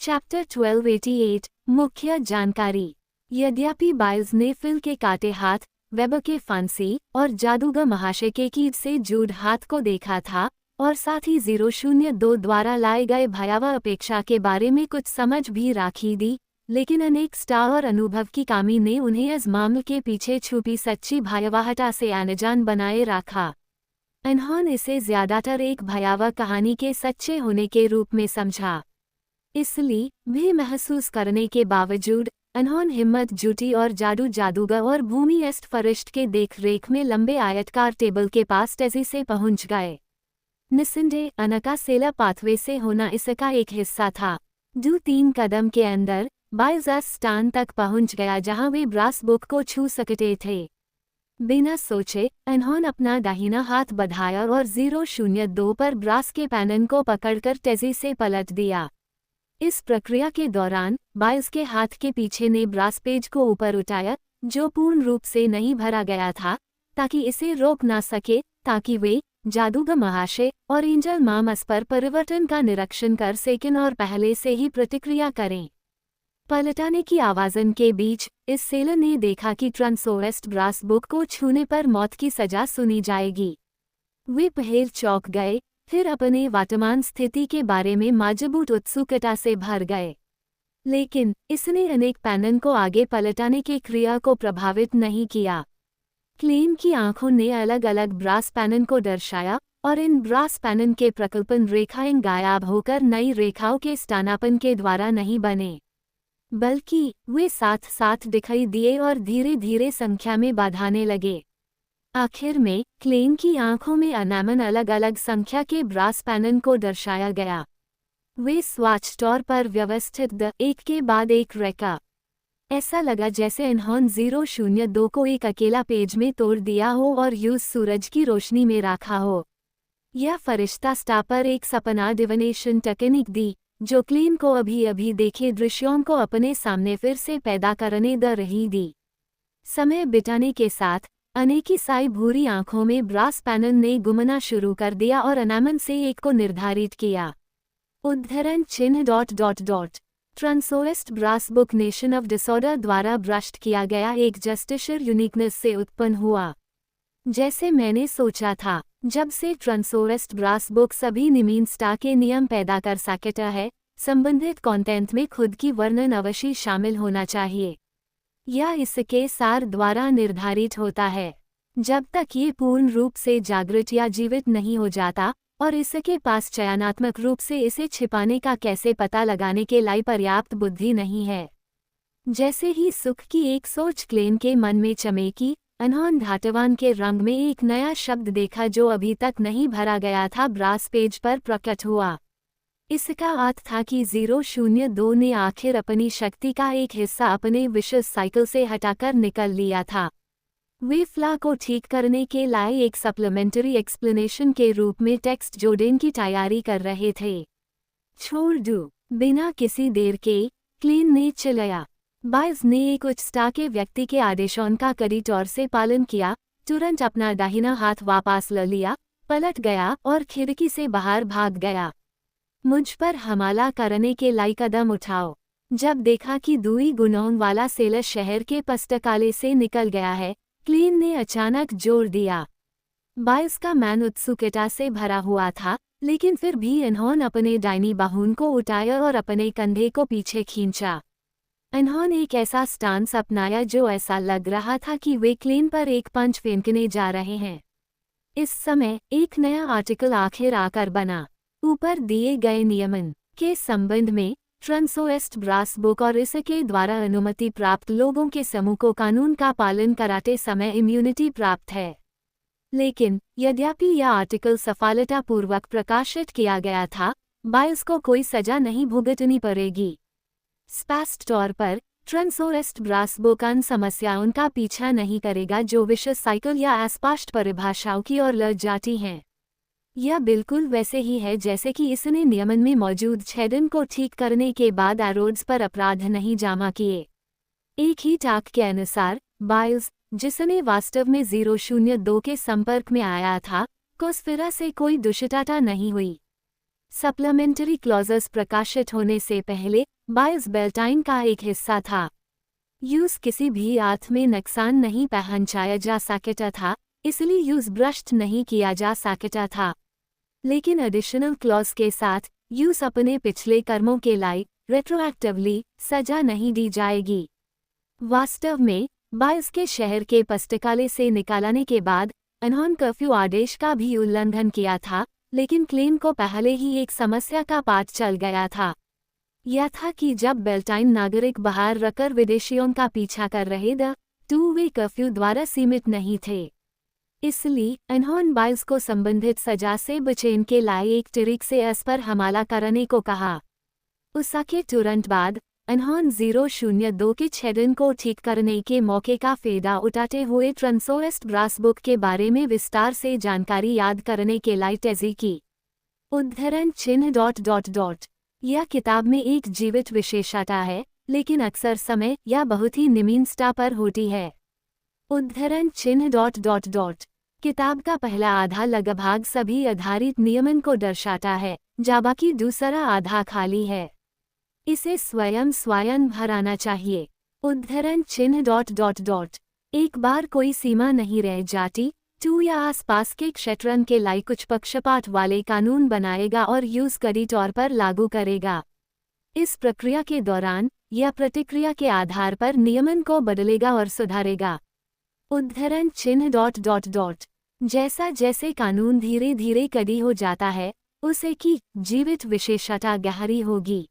Chapter 1288 मुख्य जानकारी। यद्यपि बाइल्स ने फिल के काटे हाथ, वेबर के फांसी और जादूगर महाशय के कीड से जूड हाथ को देखा था और साथ ही 002 द्वारा लाए गए भयावह अपेक्षा के बारे में कुछ समझ भी राखी दी, लेकिन अनेक स्टार और अनुभव की कमी ने उन्हें इस मामले के पीछे छुपी सच्ची भयावहता से अनजान बनाए रखा। उन्होंने इसे ज्यादातर एक भयावह कहानी के सच्चे होने के रूप में समझा। इसलिए भी महसूस करने के बावजूद उन्होंने हिम्मत जुटी और जादूगर और भूमि एस्ट फरिश्त के देखरेख में लंबे आयतकार टेबल के पास तेजी से पहुंच गए। निस्संदेह अनका सेला पाथवे से होना इसका एक हिस्सा था। 2-3 कदम के अंदर बाइल्स उस स्थान तक पहुंच गया जहां वे ब्रास बुक को छू सकते थे। बिना सोचे उन्होंने अपना दाहिना हाथ बढ़ाया और 002 पर ब्रास के पैनल को पकड़कर तेजी से पलट दिया। इस प्रक्रिया के दौरान बाइल्स के हाथ के पीछे ने ब्रास पेज को ऊपर उठाया, जो पूर्ण रूप से नहीं भरा गया था, ताकि इसे रोक ना सके, ताकि वे जादूगर महाशय और एंजल मामस पर परिवर्तन का निरीक्षण कर सकें और पहले से ही प्रतिक्रिया करें। पलटाने की आवाज़न के बीच इस सेलर ने देखा कि ट्रांसोवेस्ट ब्रास बुक को छूने पर मौत की सजा सुनी जाएगी। वे पहले चौंक गए, फिर अपने वर्तमान स्थिति के बारे में मजबूत उत्सुकता से भर गए। लेकिन इसने अनेक पैनल को आगे पलटाने की क्रिया को प्रभावित नहीं किया। क्लेन की आंखों ने अलग अलग ब्रास पैनल को दर्शाया और इन ब्रास पैनल के प्रकल्पन रेखाएं गायब होकर नई रेखाओं के स्थानापन्न के द्वारा नहीं बने, बल्कि वे साथ साथ दिखाई दिए और धीरे धीरे संख्या में बढ़ाने लगे। आखिर में क्लेन की आंखों में अनामन अलग अलग संख्या के ब्रास पैनल को दर्शाया गया। वे स्वच्छ तौर पर व्यवस्थित एक के बाद एक रेखा। ऐसा लगा जैसे इन्होंने 002 को एक अकेला पेज में तोड़ दिया हो और यूज सूरज की रोशनी में रखा हो। यह फरिश्ता स्टार पर एक सपना डिविनेशन टेक्निक दी, जो क्लेन को अभी अभी देखे दृश्यों को अपने सामने फिर से पैदा करने द रही दी। समय बिताने के साथ अनेकी साई भूरी आंखों में ब्रास पैनल ने घूमना शुरू कर दिया और अनामन से एक को निर्धारित किया। उद्धरण चिन्ह ... ट्रांसोवेस्ट brass book nation of disorder द्वारा भ्रष्ट किया गया एक जस्टिशियर यूनिकनेस से उत्पन्न हुआ। जैसे मैंने सोचा था, जब से ट्रांसोवेस्ट ब्रास बुक सभी निमीन स्टार के नियम पैदा कर सकता है, संबंधित कंटेंट में खुद की वर्णन अवश्य शामिल होना चाहिए। यह इसके सार द्वारा निर्धारित होता है। जब तक ये पूर्ण रूप से जागृत या जीवित नहीं हो जाता और इसके पास चयनात्मक रूप से इसे छिपाने का कैसे पता लगाने के लिए पर्याप्त बुद्धि नहीं है। जैसे ही सुख की एक सोच क्लेन के मन में चमेकी, उन्होंने धातवान के रंग में एक नया शब्द देखा जो अभी तक नहीं भरा गया था ब्रास पेज पर प्रकट हुआ। इसका अर्थ था कि 002 ने आखिर अपनी शक्ति का एक हिस्सा अपने विशेष साइकिल से हटाकर निकल लिया था। वे फ्ला को ठीक करने के लिए एक सप्लीमेंट्री एक्सप्लेनेशन के रूप में टेक्स्ट जोड़ने की तैयारी कर रहे थे। छोड़ दो, बिना किसी देर के, क्लेन ने चिल्लाया। बाइल्स ने एक उच्च स्टार के व्यक्ति के आदेशों का कड़ी तौर से पालन किया, तुरंत अपना दाहिना हाथ वापस ले लिया, पलट गया और खिड़की से बाहर भाग गया। मुझ पर हमला करने के लिए कदम उठाओ। जब देखा कि दुई गुनों वाला सेलर शहर के पुस्तकालय से निकल गया है, क्लेन ने अचानक जोर दिया। बाइल्स का मन उत्सुकता से भरा हुआ था, लेकिन फिर भी इन्होंने अपने दाहिनी बाहु को उठाया और अपने कंधे को पीछे खींचा। इन्होंने एक ऐसा स्टांस अपनाया जो ऐसा लग रहा था कि वे क्लेन पर एक पंच फेंकने जा रहे हैं। इस समय एक नया आर्टिकल आखिर आकर बना। ऊपर दिए गए नियमन के संबंध में ट्रांसोवेस्ट ब्रास बुक और इसके द्वारा अनुमति प्राप्त लोगों के समूह को कानून का पालन कराते समय इम्यूनिटी प्राप्त है। लेकिन यद्यपि यह आर्टिकल सफलतापूर्वक प्रकाशित किया गया था, बाइल्स को कोई सजा नहीं भुगतनी पड़ेगी। स्पष्ट तौर पर ट्रांसोवेस्ट ब्रास बुक उन समस्याओं का पीछा नहीं करेगा जो विशेष साइकिल या अस्पष्ट परिभाषाओं की ओर ले जाती हैं। यह बिल्कुल वैसे ही है जैसे कि इसने नियमन में मौजूद छेदन को ठीक करने के बाद एरोड्स पर अपराध नहीं जमा किए। एक ही टाक के अनुसार बाइल्स, जिसने वास्तव में 002 के संपर्क में आया था, को इस तरह से कोई दुष्टता नहीं हुई। सप्लीमेंट्री क्लॉजेस प्रकाशित होने से पहले बाइल्स बेल्टाइन का एक हिस्सा था। यूज किसी भी अर्थ में नुकसान नहीं पहुंचाया जा सकता था, इसलिए यूज भ्रष्ट नहीं किया जा सकता था। लेकिन एडिशनल क्लॉज के साथ यूज अपने पिछले कर्मों के लिए रेट्रोएक्टिवली सजा नहीं दी जाएगी। वास्तव में बाइल्स के शहर के पुस्तकालय से निकालने के बाद उन्होंने कर्फ्यू आदेश का भी उल्लंघन किया था, लेकिन क्लेम को पहले ही एक समस्या का पाठ चल गया था। यह था कि जब बेल्टाइन नागरिक बाहर रखकर विदेशियों का पीछा कर रहे थे तो वे कर्फ्यू द्वारा सीमित नहीं थे। इसलिए उन्होंने बाइल्स को संबंधित सजा से बचने के लिए एक तरीक से इस पर हमला करने को कहा। उसके तुरंत बाद उन्होंने 002 के छेदन को ठीक करने के मौके का फायदा उठाते हुए ट्रांसोएस्ट ब्रास बुक के बारे में विस्तार से जानकारी याद करने के लिए तेजी की। उद्धरण चिन्ह ... यह किताब में एक जीवित विशेषता है, लेकिन अक्सर समय या बहुत ही निम्न स्तर पर होती है। उद्धरण चिन्ह ... किताब का पहला आधा लगभग सभी आधारित नियमन को दर्शाता है, जबकि दूसरा आधा खाली है। इसे स्वयं भराना चाहिए। उद्धरण चिन्ह ... एक बार कोई सीमा नहीं रह जाती तो या आसपास के क्षेत्रों के लिए कुछ पक्षपात वाले कानून बनाएगा और यूज कड़ी तौर पर लागू करेगा। इस प्रक्रिया के दौरान यह प्रतिक्रिया के आधार पर नियमन को बदलेगा और सुधारेगा। उद्धरण चिन्ह ... जैसा जैसे कानून धीरे धीरे कड़ी हो जाता है, उसे की जीवित विशेषता गहरी होगी।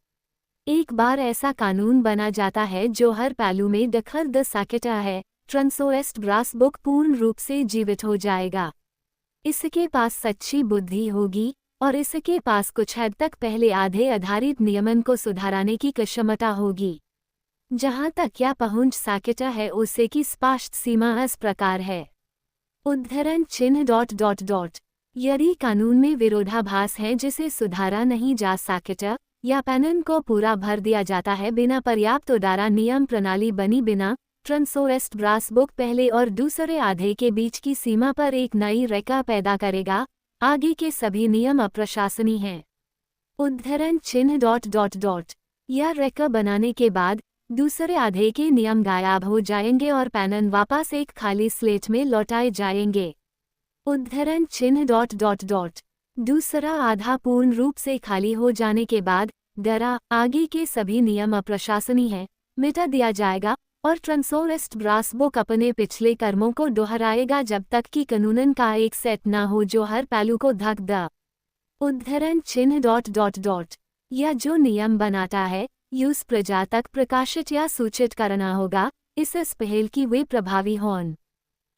एक बार ऐसा कानून बना जाता है जो हर पहलू में दखल दे सकता है, ट्रांसोएस्ट ब्रास बुक पूर्ण रूप से जीवित हो जाएगा। इसके पास सच्ची बुद्धि होगी और इसके पास कुछ हद तक पहले आधे आधारित नियमन को सुधारने की क्षमता होगी। जहां तक यह पहुंच सकता है उसे की स्पष्ट सीमा इस प्रकार है। उद्धरण चिन्ह ... यदि कानून में विरोधाभास है जिसे सुधारा नहीं जा सकता या पैनल को पूरा भर दिया जाता है बिना पर्याप्त उदारा नियम प्रणाली बनी बिना, ट्रांसोएस्ट ब्रास बुक पहले और दूसरे आधे के बीच की सीमा पर एक नई रेखा पैदा करेगा। आगे के सभी नियम अप्रशासनीय हैं। उद्धरण चिन्ह ... यह रेखा बनाने के बाद दूसरे आधे के नियम गायब हो जाएंगे और पैनल वापस एक खाली स्लेट में लौटाए जाएंगे। उद्धरण चिन्ह ... दूसरा आधा पूर्ण रूप से खाली हो जाने के बाद आगे के सभी नियम अप्रशासनीय हैं, मिटा दिया जाएगा और ट्रांसोएस्ट ब्रास बुक अपने पिछले कर्मों को दोहराएगा जब तक कि कानूनन का एक सेट न हो जो हर पहलू को ढक दे। उद्धरण चिन्ह ... यह जो नियम बनाता है यूज प्रजा तक प्रकाशित या सूचित करना होगा, इस पहल की वे प्रभावी हों।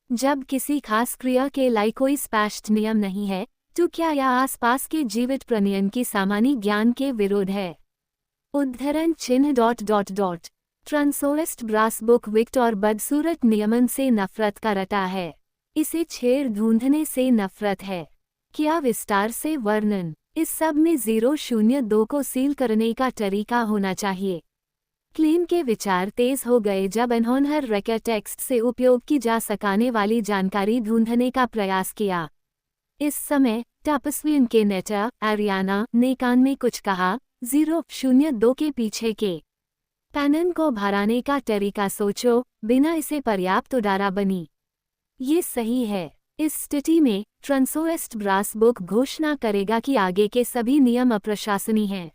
जब किसी खास क्रिया के लिए कोई स्पष्ट नियम नहीं है तो क्या यह आसपास के जीवित प्रनियम की सामान्य ज्ञान के विरोध है। उद्धरण चिन्ह ... ट्रांसोएस्ट ब्रास बुक विकट और बदसूरत नियमन से नफरत करता है। इसे छेड़ ढूंढने से नफरत है। क्या विस्तार से वर्णन। इस सब में 002 को सील करने का तरीका होना चाहिए। क्लेम के विचार तेज हो गए जब उन्होंने हर रेकॉर्ड टेक्स्ट से उपयोग की जा सकने वाली जानकारी ढूंढने का प्रयास किया। इस समय तपस्वियों के नेता एरियाना ने कान में कुछ कहा। 002 के पीछे के पैनल को भराने का तरीका सोचो, बिना इसे पर्याप्त उदारा बनी। ये सही है। इस स्थिति में ट्रांसोएस्ट ब्रास बुक घोषणा करेगा कि आगे के सभी नियम अप्रशासनीय हैं।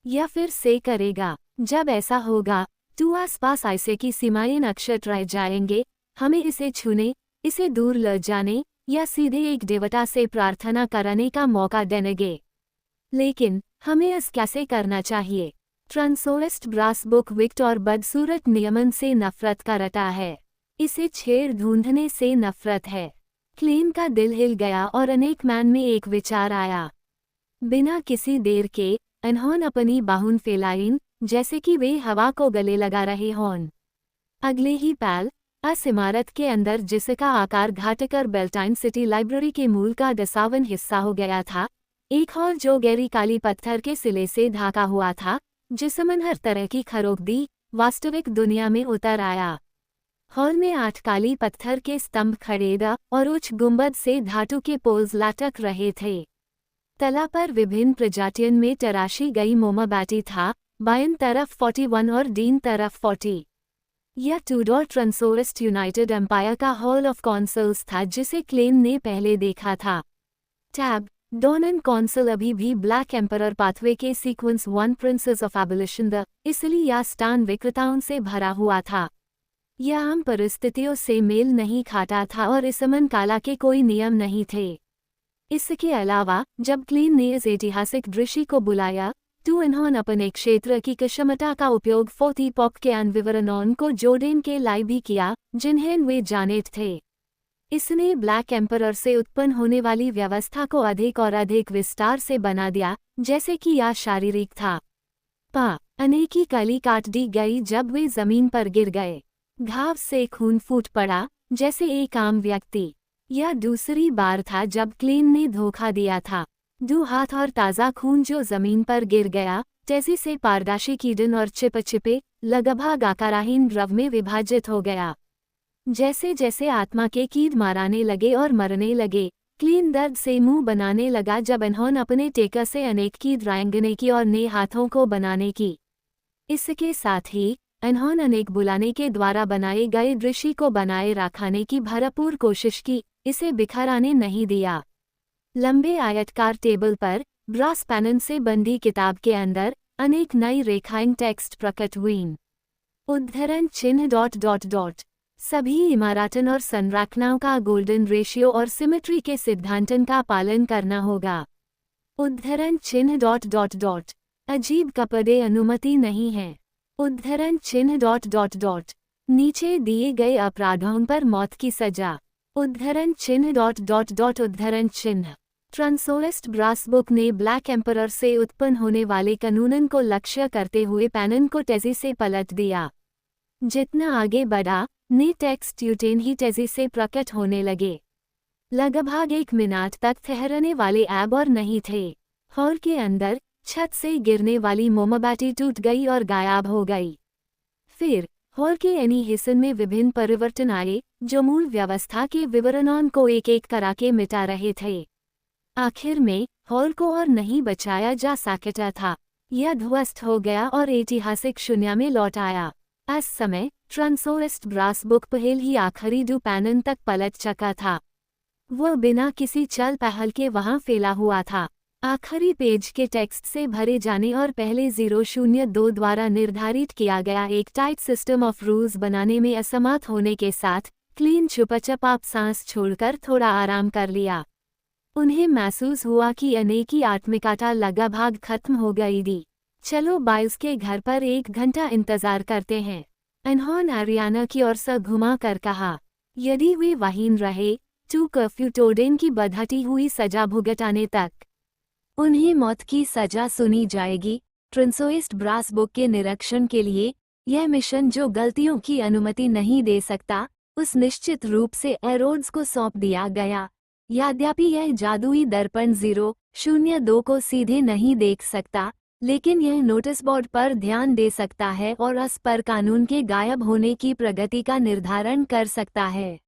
या फिर से करेगा। जब ऐसा होगा तो आसपास ऐसे की सीमाएं अक्षत रह जाएंगे। हमें इसे छूने, इसे दूर ले जाने या सीधे एक देवता से प्रार्थना करने का मौका देंगे। लेकिन हमें इस कैसे करना चाहिए। ट्रांसोएस्ट ब्रास बुक विकट और बदसूरत नियमन से नफरत करता है। इसे छेड़ ढूंढने से नफरत है। क्लेम का दिल हिल गया और अनेक मन में एक विचार आया। बिना किसी देर के उन्होंने अपनी बाहुन फैलाईं, जैसे कि वे हवा को गले लगा रहे हों। अगले ही पल इस इमारत के अंदर, जिसका आकार घटाकर बेल्टाइन सिटी लाइब्रेरी के मूल का 10वां हिस्सा हो गया था, एक हॉल जो गहरी काली पत्थर के सिले से ढका हुआ था, जिसमें हर तरह की खरोगदी वास्तविक दुनिया में उतर आया। हॉल में 8 काली पत्थर के स्तंभ खड़े थे और उच्च गुंबद से धातु के पोल्स लटक रहे थे। तला पर विभिन्न प्रजातियों में तराशी गई मोमबत्ती था। बायन तरफ 41 और डीन तरफ 40। यह टूडोर ट्रांसोरिस्ट यूनाइटेड एम्पायर का हॉल ऑफ कॉन्सल्स था जिसे क्लेन ने पहले देखा था। टैब डॉनन कॉन्सल अभी भी ब्लैक एम्परर पाथवे के sequence 1 princess of abolition the इसलिए या स्टान विक्रेताओं से भरा हुआ था। यह आम परिस्थितियों से मेल नहीं खाता था और इस अमन काला के कोई नियम नहीं थे। इसके अलावा जब क्लीन ने इस ऐतिहासिक दृश्य को बुलाया तो इन्होंने अपने क्षेत्र की क्षमता का उपयोग 40 पॉक के अन्य विवरणों को जोड़ने के लिए भी किया जिन्हें वे जानते थे। इसने ब्लैक एम्परर से उत्पन्न होने वाली व्यवस्था को अधिक और अधिक विस्तार से बना दिया, जैसे कि यह शारीरिक था। अनेकी कली काट दी गई जब वे जमीन पर गिर गए। घाव से खून फूट पड़ा जैसे एक आम व्यक्ति। यह दूसरी बार था जब क्लीन ने धोखा दिया था। 2 हाथ और ताज़ा खून जो जमीन पर गिर गया, तेजी से पारदर्शी कीड़न और चिपचिपे लगभग आकारहीन द्रव में विभाजित हो गया। जैसे जैसे आत्मा के कीड़ मारने लगे और मरने लगे, क्लीन दर्द से मुंह बनाने लगा जब इन्होंने अपने टेका से अनेक कीड़ रंगने की और नए हाथों को बनाने की। इसके साथ ही इन्होंने अनेक बुलाने के द्वारा बनाए गए दृश्य को बनाए रखने की भरपूर कोशिश की, इसे बिखराने नहीं दिया। लंबे आयतकार टेबल पर ब्रास पैनल से बंधी किताब के अंदर अनेक नई रेखाएं टेक्स्ट प्रकट हुईं। उद्धरण चिन्ह ... सभी इमारतन और संरचनाओं का गोल्डन रेशियो और सिमेट्री के सिद्धांतन का पालन करना होगा। उद्धरण चिन्ह ... अजीब कपड़े अनुमति नहीं है। उद्धरण चिन्ह ... नीचे दिए गए अपराधों पर मौत की सजा। उद्धरण चिन्ह ... उद्धरण चिन्ह ट्रांसोरिस्ट ब्रास बुक ने ब्लैक एम्परर से उत्पन्न होने वाले कानूनन को लक्ष्य करते हुए पैनन को तेजी से पलट दिया। जितना आगे बढ़ा, नए टेक्स्ट यूटेन ही तेजी से प्रकट होने लगे। लगभग 1 मिनट तक ठहरने वाले ऐब और नहीं थे। हॉल के अंदर छत से गिरने वाली मोमबत्ती टूट गई और गायब हो गई। फिर हॉल के अन्य हिस्सों में विभिन्न परिवर्तन आए जो मूल व्यवस्था के विवरणों को एक एक करके मिटा रहे थे। आखिर में हॉल को और नहीं बचाया जा सकता था। यह ध्वस्त हो गया और ऐतिहासिक शून्य में लौट आया। इस समय ट्रांसोरिस्ट ब्रास बुक पहल ही आखिरी 2 पैनल तक पलट चुका था। वह बिना किसी चल पहल के वहां फैला हुआ था। आखिरी पेज के टेक्स्ट से भरे जाने और पहले 002 द्वारा निर्धारित किया गया एक टाइट सिस्टम ऑफ रूल्स बनाने में असमर्थ होने के साथ क्लीन चुपचाप आप सांस छोड़कर थोड़ा आराम कर लिया। उन्हें महसूस हुआ कि अनेकी आत्मिकता लगभग खत्म हो गई थी। चलो बाइल्स के घर पर 1 घंटा इंतजार करते हैं, इन्होंने आरियाना की ओर से घुमा कर कहा। यदि वे वहीं रहे तो कर्फ्यू तोड़ने की बढ़ती हुई सजा भुगताने तक उन्हें मौत की सजा सुनी जाएगी। ट्रांसोरिस्ट ब्रास बुक के निरीक्षण के लिए यह मिशन जो गलतियों की अनुमति नहीं दे सकता, उस निश्चित रूप से एरोड्स को सौंप दिया गया। यद्यपि यह जादुई दर्पण 002 को सीधे नहीं देख सकता, लेकिन यह नोटिस बोर्ड पर ध्यान दे सकता है और उस पर कानून के गायब होने की प्रगति का निर्धारण कर सकता है।